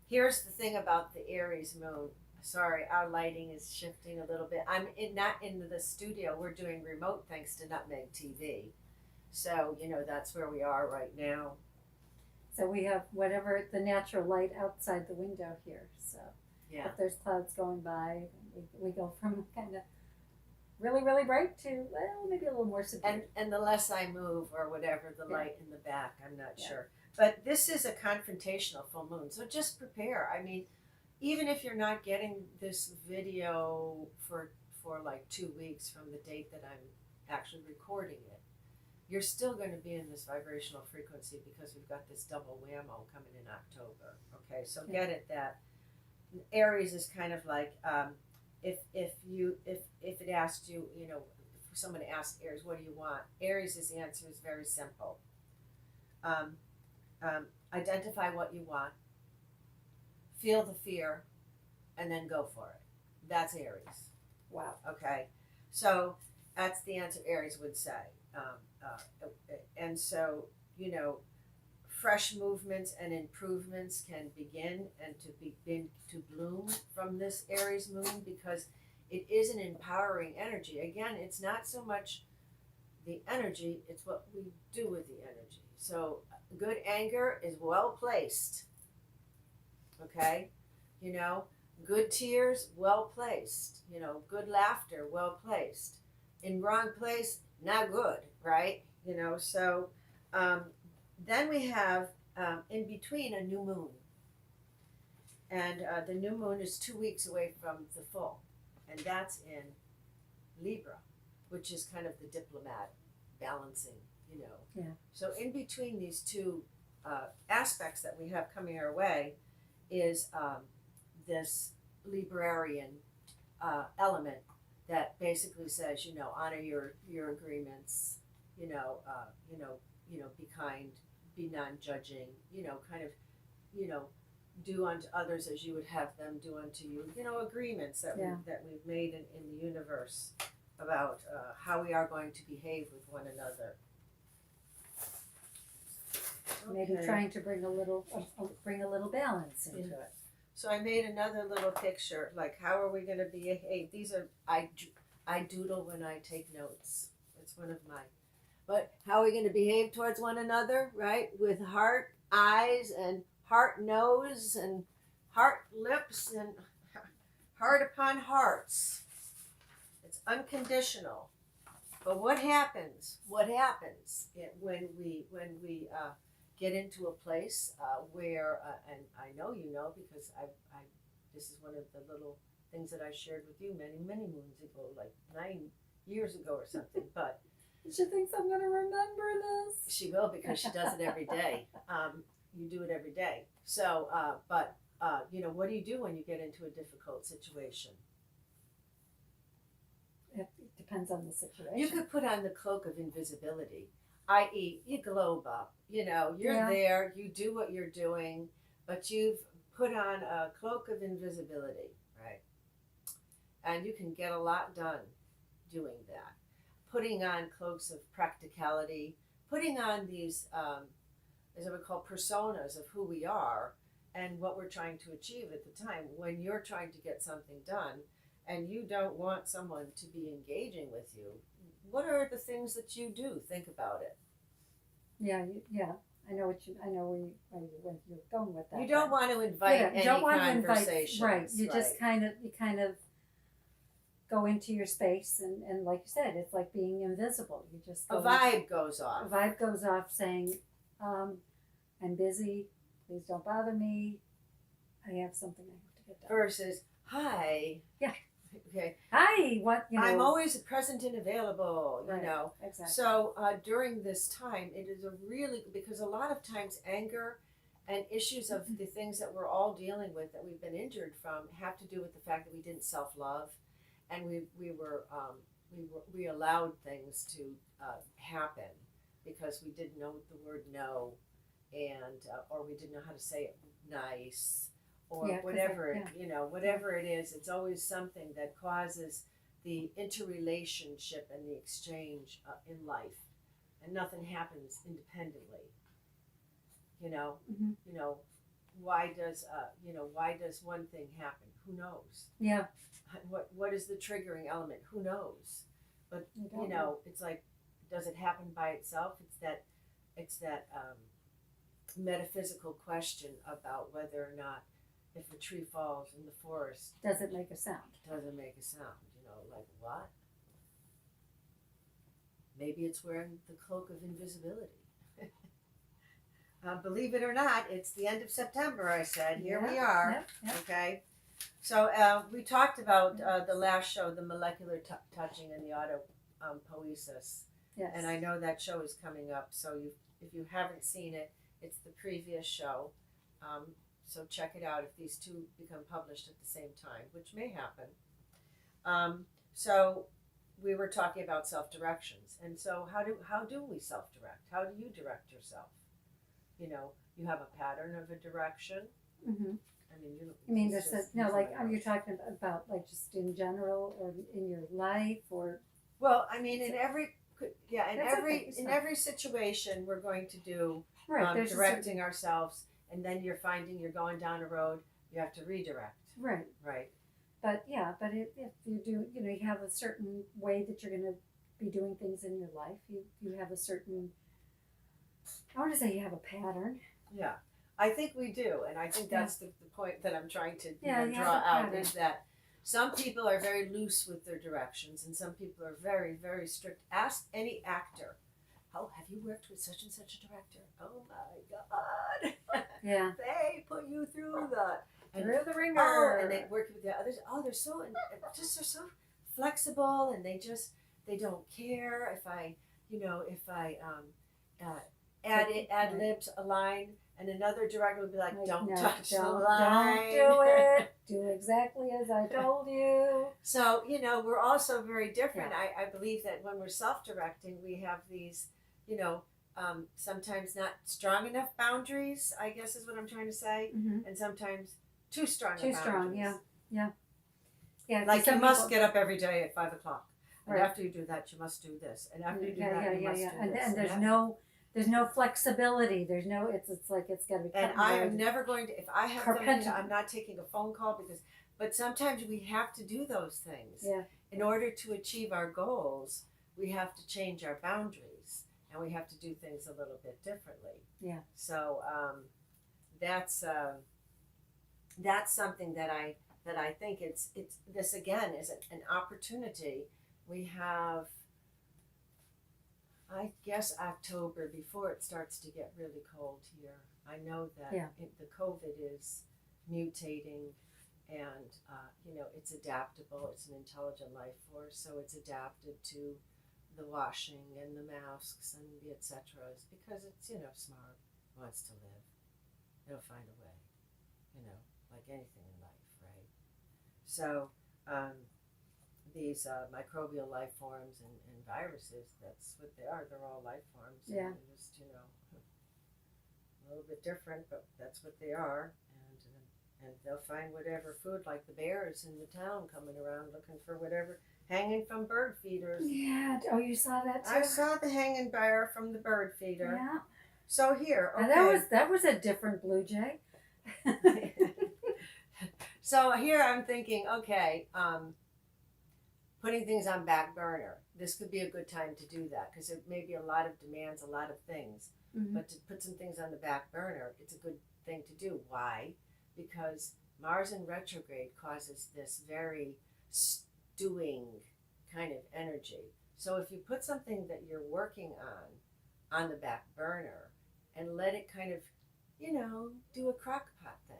Here's the thing about the Aries moon. Sorry, our lighting is shifting a little bit. I'm not in the studio. We're doing remote thanks to Nutmeg TV. So, that's where we are right now. So we have whatever the natural light outside the window here. So Yeah. if there's clouds going by, we go from kind of really, really bright to, well, maybe a little more subdued. And the less I move or whatever, the Yeah. light in the back, I'm not Yeah. sure. But this is a confrontational full moon. So just prepare. I mean, even if you're not getting this video for like 2 weeks from the date that I'm actually recording it, you're still going to be in this vibrational frequency because we've got this double whammo coming in October. Okay, so get it that Aries is kind of like if it asked you, if someone asked Aries, what do you want? Aries' answer is very simple. Identify what you want, feel the fear, and then go for it. That's Aries. Wow. Okay, so that's the answer Aries would say. And so, fresh movements and improvements can begin to bloom from this Aries moon because it is an empowering energy. Again, it's not so much the energy, it's what we do with the energy. So good anger is well placed. Okay? Good tears, well placed. Good laughter, well placed. In wrong place, not good, right? So then we have in between a new moon. And the new moon is 2 weeks away from the full. And that's in Libra, which is kind of the diplomat balancing, Yeah. So in between these two aspects that we have coming our way is this Librarian element that basically says, honor your agreements, be kind, be non-judging, do unto others as you would have them do unto you. Agreements that we've made in the universe about how we are going to behave with one another. Maybe trying to bring a little balance into it. So I made another little picture, like how are we going to behave? These are I doodle when I take notes. It's one of mine. But how are we going to behave towards one another, right? With heart, eyes, and heart, nose, and heart, lips, and heart upon hearts. It's unconditional. But what happens? When we get into a place where, and I know because I this is one of the little things that I shared with you many moons ago, like 9 years ago or something. But she thinks I'm going to remember this. She will because she does it every day. You do it every day. So, but what do you do when you get into a difficult situation? It depends on the situation. You could put on the cloak of invisibility, i.e., you globe up. You're there, you do what you're doing, but you've put on a cloak of invisibility, right? And you can get a lot done doing that. Putting on cloaks of practicality, putting on these, as I would call, personas of who we are and what we're trying to achieve at the time. When you're trying to get something done and you don't want someone to be engaging with you, what are the things that you do? Think about it. Yeah. I know where you're going with that. You don't want to invite any conversations. Right. You just kind of go into your space and like you said, it's like being invisible. You just a vibe goes off. A vibe goes off saying, I'm busy, please don't bother me, I have something I have to get done. versus hi. Yeah. Okay. Hi, what, I'm always present and available, Right. you know. Exactly. So during this time, it is a really, because a lot of times anger and issues of the things that we're all dealing with that we've been injured from have to do with the fact that we didn't self-love, and we allowed things to happen because we didn't know the word no, and or we didn't know how to say it nice, or Yeah, 'cause whatever yeah. you know, whatever it is. It's always something that causes the interrelationship and the exchange in life, and nothing happens independently. You know, Mhm. you know, why does one thing happen? Who knows? Yeah. What is the triggering element? Who knows? But You don't you know, it's like, does it happen by itself? It's that metaphysical question about whether or not, if a tree falls in the forest, Does it make a sound? does it make a sound? You know, like what? Maybe it's wearing the cloak of invisibility. Believe it or not, it's the end of September, I said. Here we are. Yep, yep. Okay. So we talked about the last show, the molecular touching and the autopoiesis. Yes. And I know that show is coming up. So if you haven't seen it, it's the previous show. So check it out if these two become published at the same time, which may happen. So we were talking about self-directions. And so how do we self-direct? How do you direct yourself? You know, you have a pattern of a direction. Mm-hmm. I mean, I mean, there's are you talking about like just in general or in your life or? Well, I mean, in every situation, we're going to do directing ourselves, and then you're finding you're going down a road, you have to redirect. Right. Right. But yeah, but if you do, you have a certain way that you're going to be doing things in your life. You have a certain, I want to say you have a pattern. Yeah, I think we do, and I think that's the point that I'm trying to draw out pattern. is that some people are very loose with their directions, and some people are very, very strict. Ask any actor, "Oh, have you worked with such and such a director?" "Oh my God!" Yeah. They put you through the ringer. Oh, and they work with the others. Oh, they're so flexible, and they don't care if I add libs a line, and another director would be like, don't touch the line. Don't do it. Do exactly as I told you. So, we're also very different. Yeah. I believe that when we're self-directing, we have these, sometimes not strong enough boundaries, I guess is what I'm trying to say, and sometimes too strong boundaries. Yeah. Like you must get up every day at 5 o'clock. And right. after you do that, you must do this. And after you do that, you must do this. And there's no flexibility. There's no. It's like it's got to be. And I am never going to. If I have something, I'm not taking a phone call But sometimes we have to do those things. Yeah. In order to achieve our goals, we have to change our boundaries, and we have to do things a little bit differently. Yeah. So that's something that I think it's this again is an opportunity. We have, I guess, October before it starts to get really cold here. I know that the COVID is mutating, and it's adaptable. It's an intelligent life force, so it's adapted to the washing and the masks and the et ceteras because it's smart, wants to live. It'll find a way, like anything in life, right? So these microbial life forms and viruses, that's what they are. They're all life forms. Yeah. And just, a little bit different, but that's what they are. And they'll find whatever food, like the bears in the town coming around looking for whatever, hanging from bird feeders. Yeah. Oh, you saw that too? I saw the hanging bear from the bird feeder. Yeah. So here, okay. And that was a different Bluejay. So here I'm thinking, okay, putting things on back burner. This could be a good time to do that because it may be a lot of demands, a lot of things. Mm-hmm. But to put some things on the back burner, it's a good thing to do. Why? Because Mars in retrograde causes this very stewing kind of energy. So if you put something that you're working on the back burner and let it kind of, do a crock pot thing.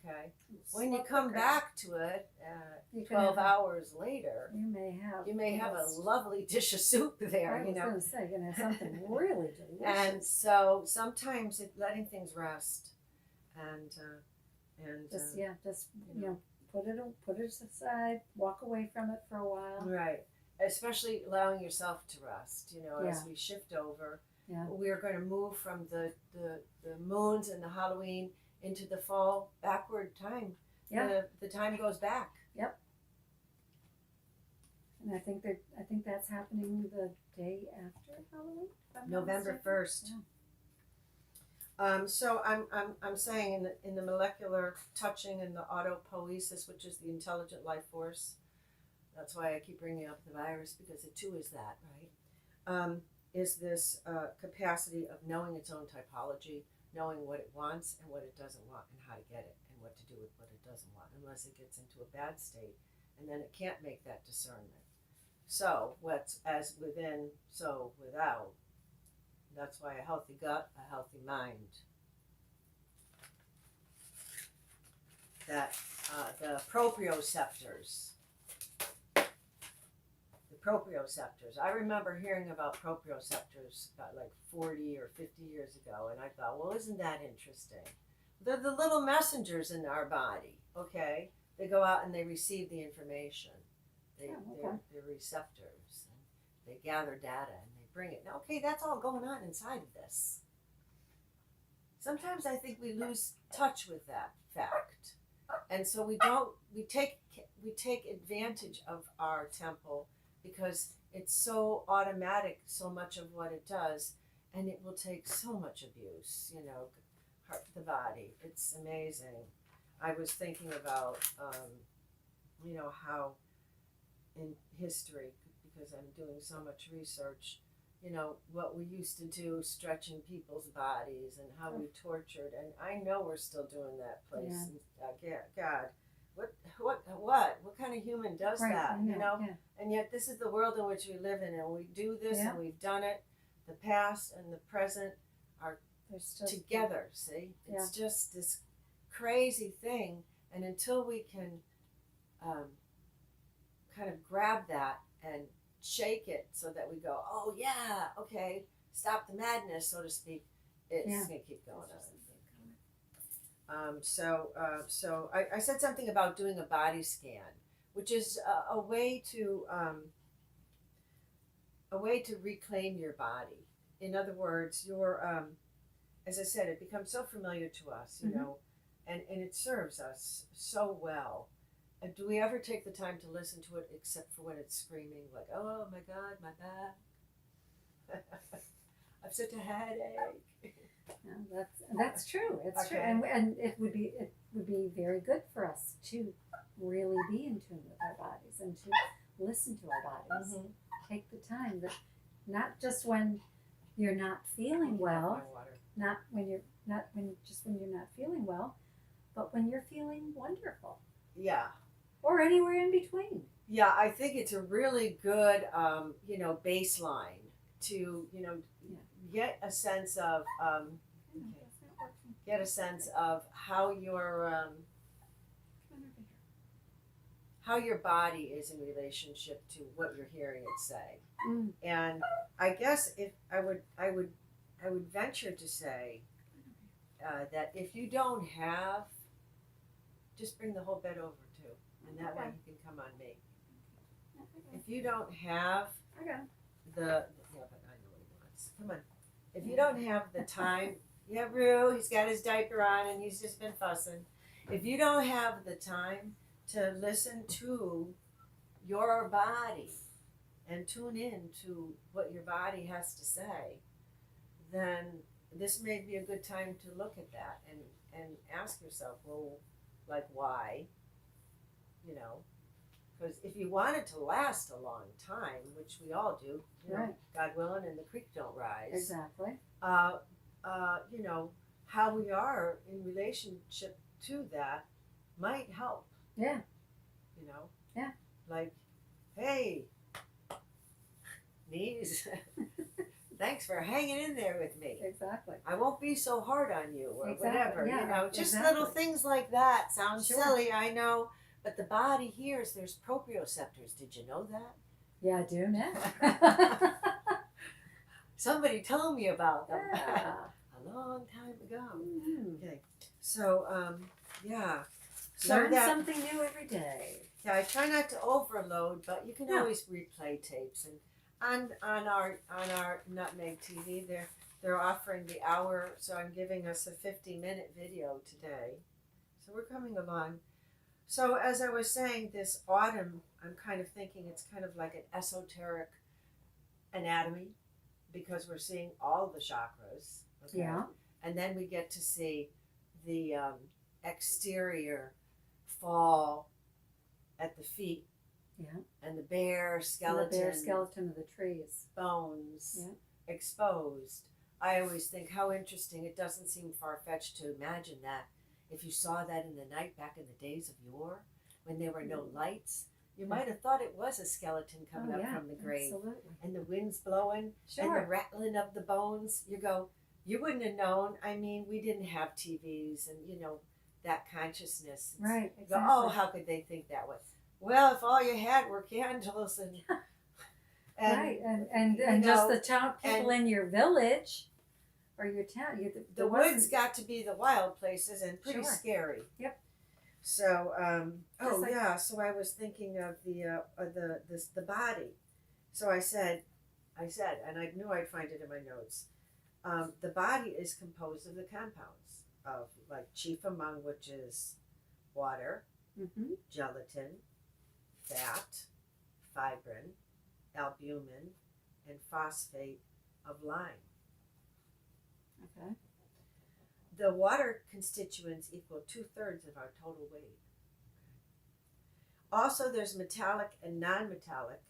Okay. When you Slow come cooker. back to it, You can 12 have- hours later, You may have. you may have a most- lovely dish of soup there, I you was know. going to say, you're going to have something really delicious. And so sometimes letting things rest and Just you know. put it aside, walk away from it for a while. right, especially allowing yourself to rest, you know, as Yeah. we shift over. Yeah. We're going to move from the moons and the Halloween into the fall backward time. Yeah. The time goes back. And I think that's happening the day after Halloween. if I'm not November mistaken. 1st. So I'm saying in the molecular touching and the autopoiesis, which is the intelligent life force. That's why I keep bringing up the virus, because it too is that, right? Is this capacity of knowing its own typology, knowing what it wants and what it doesn't want, and how to get it, and what to do with what it doesn't want, unless it gets into a bad state, and then it can't make that discernment. So what's as within, so without. That's why a healthy gut, a healthy mind. That the proprioceptors. I remember hearing about proprioceptors about like 40 or 50 years ago, and I thought, well, isn't that interesting? They're the little messengers in our body, okay? They go out and they receive the information. They're receptors, and they gather data and they bring it. Now, okay, that's all going on inside of this. Sometimes I think we lose touch with that fact, and so we take advantage of our temple because it's so automatic, so much of what it does, and it will take so much abuse, you know, hurt the body. It's amazing. I was thinking about, you know, how in history, because I'm doing so much research, you know, what we used to do, stretching people's bodies and how we tortured, and I know we're still doing that place. Yeah. God, what kind of human does that, you know? Yeah. And yet this is the world in which we live in, and we do this, Yeah. and we've done it. The past and the present are They're still together, see? It's just this crazy thing, and until we can kind of grab that and shake it so that we go, oh yeah, okay, stop the madness, so to speak, it's going to keep going on. So I said something about doing a body scan, which is a way to reclaim your body. In other words, your as I said, it becomes so familiar to us, you know, and it serves us so well. And do we ever take the time to listen to it, except for when it's screaming, like, oh my God, my back, I've such a headache. Yeah, that's true. It's true, Okay. and it would be very good for us to really be in tune with our bodies and to listen to our bodies. Mm-hmm. Take the time, that not just when you're not feeling well, not when you're not feeling well, but when you're feeling wonderful. Yeah. Or anywhere in between. Yeah, I think it's a really good, you know, baseline to, you know, get a sense of That's not working. get a sense of how your Come on over here. how your body is in relationship to what you're hearing it say. Mm. And I guess if I would venture to say that if you don't have, just bring the whole bed over too, and that way you can come on me. If you don't have Okay. but I know what he wants. Come on. If you don't have the time, Rue, he's got his diaper on and he's just been fussing. If you don't have the time to listen to your body and tune in to what your body has to say, then this may be a good time to look at that and ask yourself, well, like, why? You know, because if you want it to last a long time, which we all do, you know, Right. God willing, and the creek don't rise. Exactly. You know, how we are in relationship to that might help. Yeah. You know. Yeah. Like, hey, knees, thanks for hanging in there with me. Exactly. I won't be so hard on you or Exactly, whatever. yeah, You know, just exactly. little things like that. Sounds Sure. silly, I know, but the body hears. There's proprioceptors. Did you know that? Yeah, I do now. Somebody told me about them Yeah. a long time ago. Mhm. Okay, so yeah, so Learn that something new every day. yeah, I try not to overload, but you can No. always replay tapes. And on our Nutmeg TV, they're offering the hour, so I'm giving us a 50-minute video today. So we're coming along. So as I was saying, this autumn, I'm kind of thinking it's kind of like an esoteric anatomy because we're seeing all the chakras. Okay? Yeah. And then we get to see the exterior fall at the feet. Yeah. And the bare skeleton. And the bare skeleton of the trees. Bones. Yeah. Exposed. I always think how interesting. It doesn't seem far-fetched to imagine that if you saw that in the night back in the days of yore, when there were no lights, you might have thought it was a skeleton coming up from the grave. Absolutely. And the wind's blowing and the rattling of the bones. You wouldn't have known. I mean, we didn't have TVs and, that consciousness. Right, You exactly. go, oh, how could they think that way? Well, if all you had were candles and right, and just the town people in your village or your town. The woods got to be the wild places and pretty Sure. scary. Yep. So, like- So I was thinking of the body. So I said, and I knew I'd find it in my notes. The body is composed of the compounds of like chief among which is water, Mm-hmm. gelatin, fat, fibrin, albumin, and phosphate of lime. Okay. The water constituents equal 2/3 of our total weight. Also, there's metallic and non-metallic,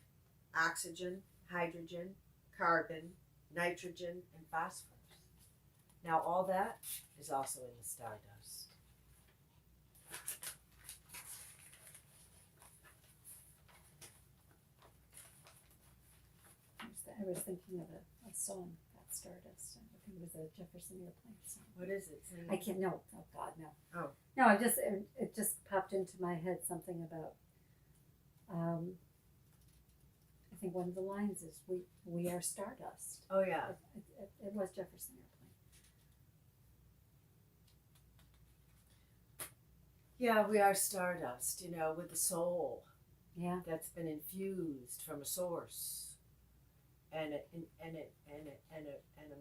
oxygen, hydrogen, carbon, nitrogen, and phosphorus. Now, all that is also in the stardust. I was thinking of a song about Stardust. I think it was a Jefferson Airplane song. What is it? I can't. No. Oh God, no. Oh. No, it just popped into my head something about. I think one of the lines is "We are Stardust." Oh yeah. It was Jefferson Airplane. Yeah, we are stardust. With the soul. Yeah. That's been infused from a source. And a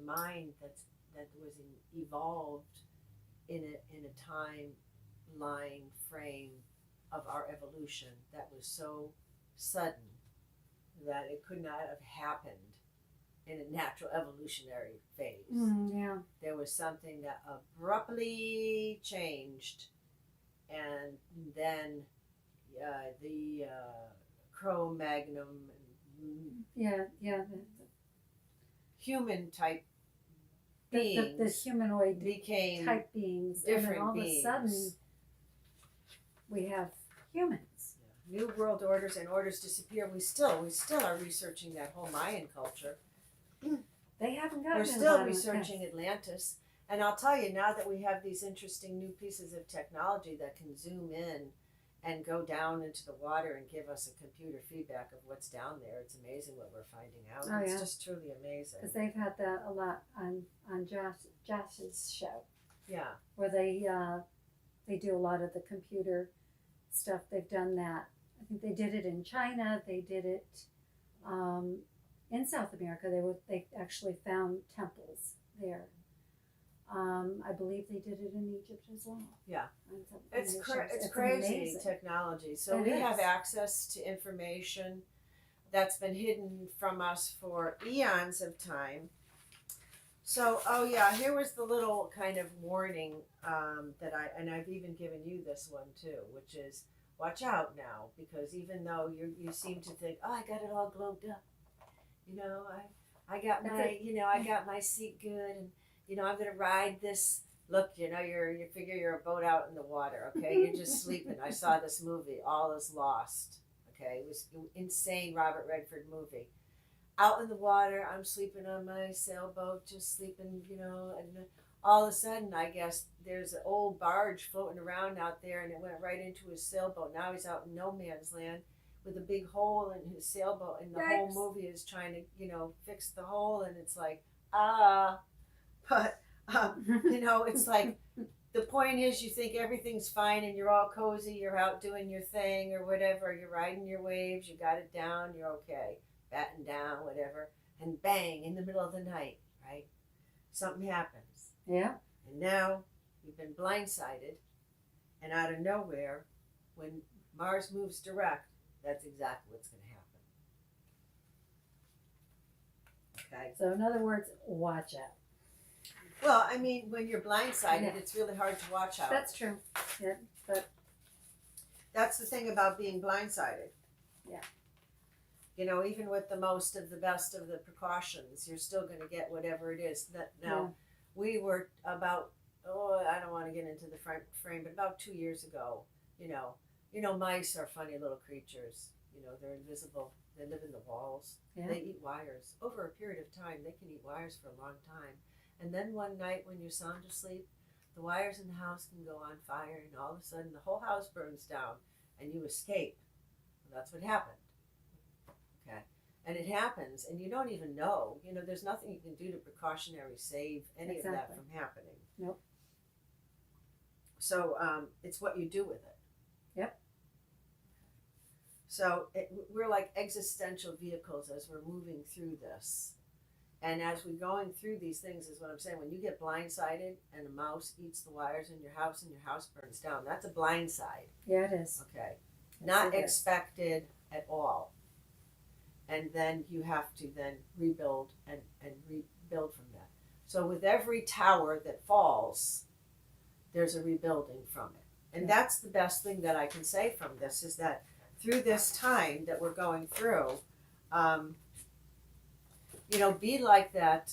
mind that was evolved in a timeline frame of our evolution that was so sudden that it could not have happened in a natural evolutionary phase. Yeah. There was something that abruptly changed, and then the Cro-Magnon. Yeah. Human type beings the humanoid became type beings, different and then all beings. of a sudden we have humans. New world orders and orders disappear. We still are researching that whole Mayan culture. They haven't gotten. We're to the still bottom of researching Atlantis, and I'll tell you now that we have these interesting new pieces of technology that can zoom in and go down into the water and give us a computer feedback of what's down there. It's amazing what we're finding out. Oh, It's yeah. just truly amazing. Because they've had that a lot on Josh's show, Yeah. where they do a lot of the computer stuff. They've done that. I think they did it in China. They did it in South America. They actually found temples there. I believe they did it in Egypt as well. Yeah. It's It's crazy amazing. technology. So It we is. have access to information that's been hidden from us for eons of time. So, here was the little kind of warning I've even given you this one too, which is watch out now, because even though you seem to think, oh, I got it all globed up, I got I got my seat good, and I'm gonna ride this. Look, you figure you're a boat out in the water, okay? You're just sleeping. I saw this movie, All Is Lost, okay? It was an insane Robert Redford movie. out in the water. I'm sleeping on my sailboat, just sleeping, and all of a sudden, I guess there's an old barge floating around out there, and it went right into his sailboat. Now he's out in no man's land with a big hole in his sailboat, and the whole Yikes. movie is trying to, fix the hole, and it's like, ah, but, it's like, the point is you think everything's fine and you're all cozy, you're out doing your thing or whatever, you're riding your waves, you got it down, you're okay, batten down, whatever, and bang, in the middle of the night, right? Something happens. Yeah. And now you've been blindsided, and out of nowhere, when Mars moves direct, that's exactly what's going to happen. Okay? So in other words, watch out. Well, I mean, when you're blindsided, Yeah. it's really hard to watch out. That's true. Yeah, but That's the thing about being blindsided. Yeah. Even with the most of the best of the precautions, you're still going to get whatever it is. Now, we were about, I don't want to get into the frame, but about 2 years ago, mice are funny little creatures. They're invisible. They live in the walls. Yeah. They eat wires. Over a period of time, they can eat wires for a long time. And then one night when you're sound asleep, the wires in the house can go on fire, and all of a sudden the whole house burns down, and you escape. And that's what happened. Okay, and it happens, and you don't even know. There's nothing you can do to precautionary save any of that from happening. Nope. So it's what you do with it. Yep. So we're like existential vehicles as we're moving through this. And as we're going through these things is what I'm saying. When you get blindsided and a mouse eats the wires in your house and your house burns down, that's a blindside. yeah, it is. Okay. Yes, Not it is. expected at all. And then you have to then rebuild and rebuild from that. So with every tower that falls, there's a rebuilding from it. And that's the best thing that I can say from this is that through this time that we're going through, be like that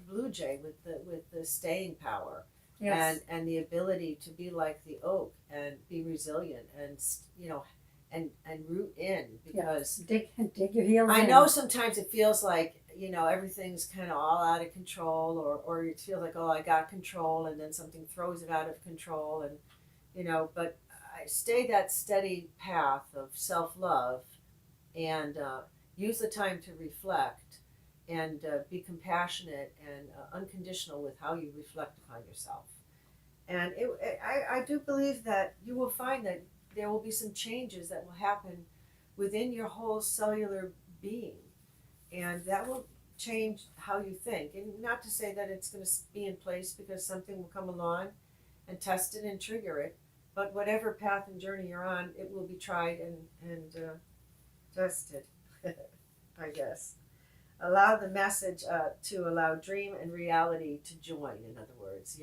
Bluejay with the staying power, Yes. and the ability to be like the oak and be resilient and root in because dig your heels I in. know sometimes it feels like everything's kind of all out of control or it feels like I got control and then something throws it out of control and but I stay that steady path of self-love and use the time to reflect and be compassionate and unconditional with how you reflect upon yourself. And I do believe that you will find that there will be some changes that will happen within your whole cellular being. And that will change how you think. And not to say that it's going to be in place because something will come along and test it and trigger it. But whatever path and journey you're on, it will be tried and tested, I guess. Allow the message to allow dream and reality to join, in other words.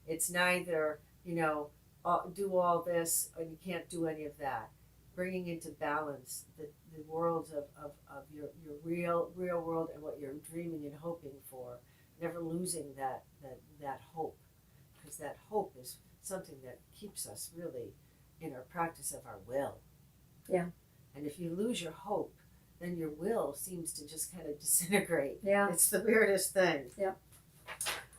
It's neither, do all this and you can't do any of that. Bringing into balance the worlds of your real world and what you're dreaming and hoping for. Never losing that hope, because that hope is something that keeps us really in our practice of our will. Yeah. And if you lose your hope, then your will seems to just kind of disintegrate. Yeah. It's the weirdest thing. Yeah.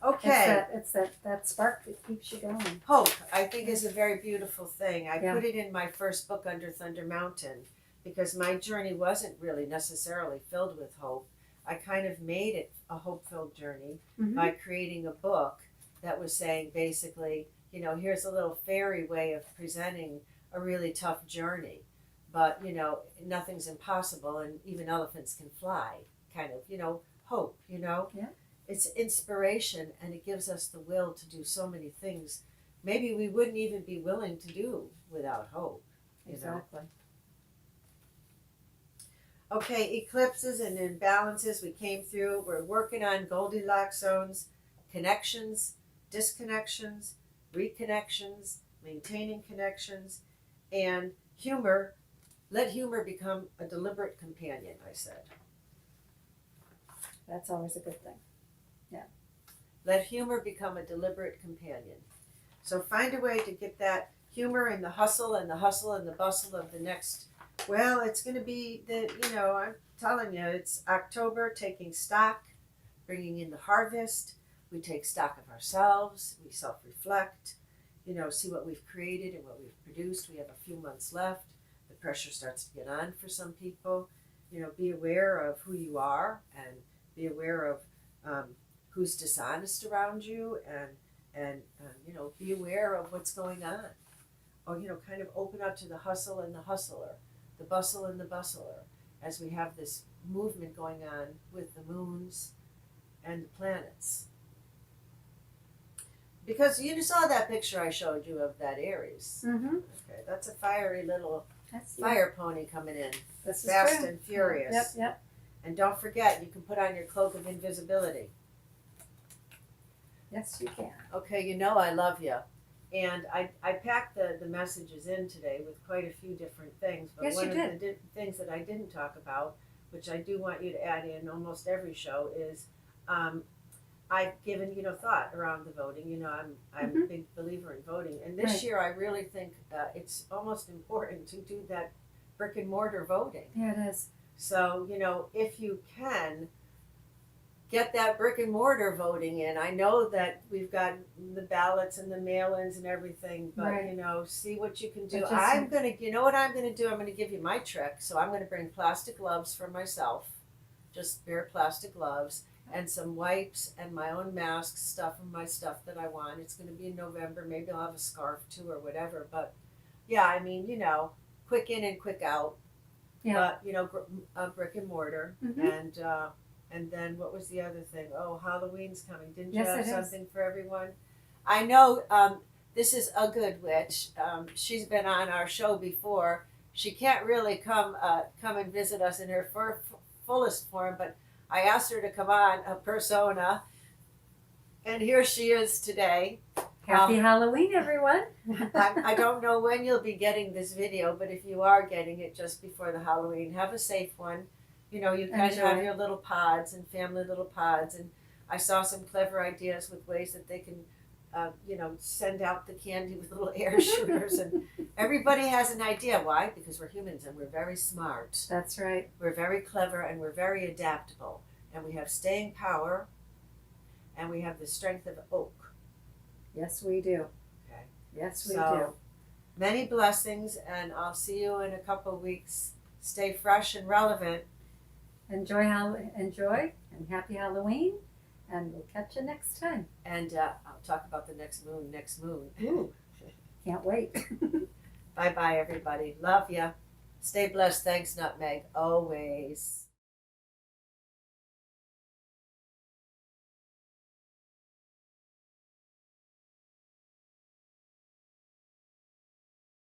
Okay. It's that spark that keeps you going. Hope, I think, is a very beautiful thing. I Yeah. put it in my first book, Under Thunder Mountain, because my journey wasn't really necessarily filled with hope. I kind of made it a hope-filled journey by creating a book that was saying basically, here's a little fairy way of presenting a really tough journey. But, nothing's impossible and even elephants can fly, kind of, hope, Yeah. It's inspiration and it gives us the will to do so many things maybe we wouldn't even be willing to do without hope. Exactly. Okay, eclipses and imbalances we came through. We're working on Goldilocks zones, connections, disconnections, reconnections, maintaining connections, and humor. Let humor become a deliberate companion, I said. That's always a good thing. Let humor become a deliberate companion. So find a way to get that humor in the hustle and the bustle of the next. Well, it's going to be telling you, it's October, taking stock, bringing in the harvest. We take stock of ourselves, we self-reflect, see what we've created and what we've produced. We have a few months left. The pressure starts to get on for some people. Be aware of who you are, and be aware of who's dishonest around you, and be aware of what's going on. Or, kind of open up to the hustle and the hustler, the bustle and the bustler, as we have this movement going on with the moons and the planets. Because you saw that picture I showed you of that Aries. Mm-hmm. Okay, that's a fiery little That's fire pony coming in, This is fast true. and furious. Yep. And don't forget, you can put on your cloak of invisibility. Yes, you can. Okay, I love you. And I packed the messages in today with quite a few different things. But Yes, one you of did. the things that I didn't talk about, which I do want you to add in almost every show, is I've given thought around the voting. I'm a big believer in voting, and this Right. year I really think it's almost important to do that brick and mortar voting. Yeah, it is. So if you can get that brick and mortar voting in. I know that we've got the ballots and the mail-ins and everything, but Right. see what you can do. But just- I'm gonna, what I'm gonna do? I'm gonna give you my trick. So I'm gonna bring plastic gloves for myself, just bare plastic gloves, and some wipes and my own masks, stuff and my stuff that I want. It's gonna be in November. Maybe I'll have a scarf too or whatever. But yeah, I mean, quick in and quick out. Yeah. But brick and mortar, Mhm. and then what was the other thing? Oh, Halloween's coming. Didn't you Yes, have it is. something for everyone? I know this is a good witch. She's been on our show before. She can't really come and visit us in her fullest form, but I asked her to come on a persona, and here she is today. Happy Halloween, everyone. I don't know when you'll be getting this video, but if you are getting it just before the Halloween, have a safe one. You guys Enjoy. have your little pods and family little pods, and I saw some clever ideas with ways that they can, send out the candy with little air shooters, and everybody has an idea. Why? Because we're humans and we're very smart. That's right. We're very clever and we're very adaptable, and we have staying power, and we have the strength of oak. Yes, we do. Okay. Yes, we So, many blessings, and I'll see you in a couple of weeks. Stay fresh and relevant. do. Enjoy and happy Halloween, and we'll catch you next time. And I'll talk about the next moon. Ooh. Can't wait. Bye-bye, everybody. Love ya. Stay blessed. Thanks, Nutmeg. Always.